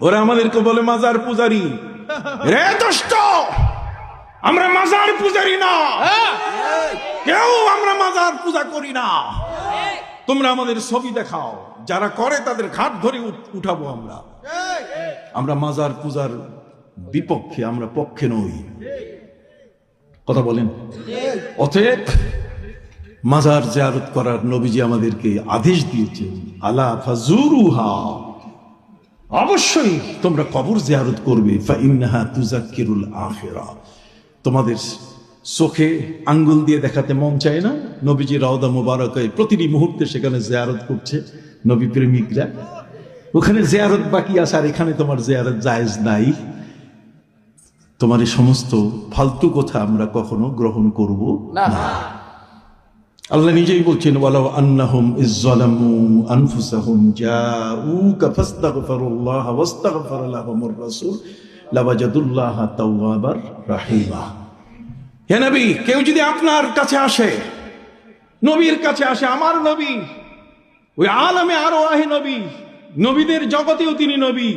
ওরা আমাদেরকে বলে মাজার পূজারি। রে দোস্ত, আমরা মাজার পূজারি না, কেউ আমরা মাজার পূজা করি না। তোমরা আমাদের ছবি দেখাও, যারা করে তাদের ঘাট ধরে উঠাবো। আমরা মাজার পূজার বিপক্ষে, আমরা পক্ষে নই। কথা বলেন? অতএব মাজার জিয়ারত করার নবীজি আমাদেরকে আদেশ দিয়েছেন, আলা ফাজুরুহা, অবশ্যই তোমরা কবর জিয়ারত করবে। ফাইন্নাহা তুযাক্কিরুল আখিরা। তোমাদের চোখে আঙ্গুল দিয়ে দেখাতে মন চায় না? নবীজি রওজা মুবারকায় প্রতিটি মুহূর্তে সেখানে জিয়ারত করছে নবী প্রেমিকরা। ওখানে জিয়ারত বাকি আছে, আর এখানে তোমার জিয়ারত জায়েজ নাই। তোমার এই সমস্ত ফালতু কথা আমরা কখনো গ্রহণ করব না। আল্লাহ নিজেই বলছেন, ওয়ালাউ আন্নাহুম ইযযালামু আনফুসাহুম জাউকা ফাস্তাগফিরুল্লাহ ওয়াস্তাগফারা লাহুমুর রাসূল লাওয়াজাদুল্লাহা তাওয়াবার রাহিমা। হে নবী, কেউ যদি আপনার কাছে আসে, নবীর কাছে আসে, আমার নবী, ওই আলামে আরওয়াহি নবী, নবীদের জগতেও তিনি নবী,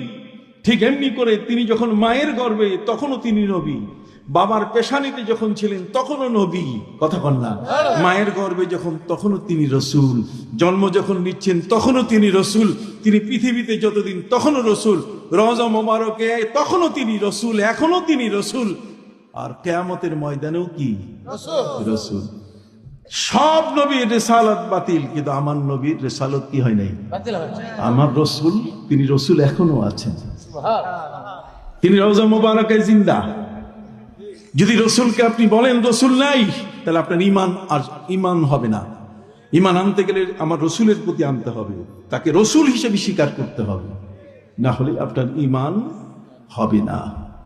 ঠিক এমনি করে তিনি যখন মায়ের গর্ভে তখনও তিনি নবী, বাবার পেশানিতে যখন ছিলেন তখনও নবী। কথা কন না? মায়ের গর্ভে যখন তখনও তিনি রসুল, জন্ম যখন নিচ্ছেন তখনও তিনি রসুল, তিনি পৃথিবীতে যতদিন তখনও রসুল, রওজা মোবারকে তখনও তিনি রসুল, এখনো তিনি রসুল, আর কিয়ামতের ময়দানেও কি রসুল। সব নবীর রিসালাত বাতিল, কিন্তু আমার নবীর রিসালাত কি হয় নাই? আমার রসুল, তিনি রসুল এখনো আছেন, তিনি রওজা মোবারকে জিন্দা। যদি রসুলকে আপনি বলেন রসুল নাই, তাহলে আপনার ইমান হবে না। ইমান আনতে গেলে আমার রসুলের প্রতি আনতে হবে, তাকে রসুল হিসেবে স্বীকার করতে হবে, না হলে আপনার ইমান হবে না।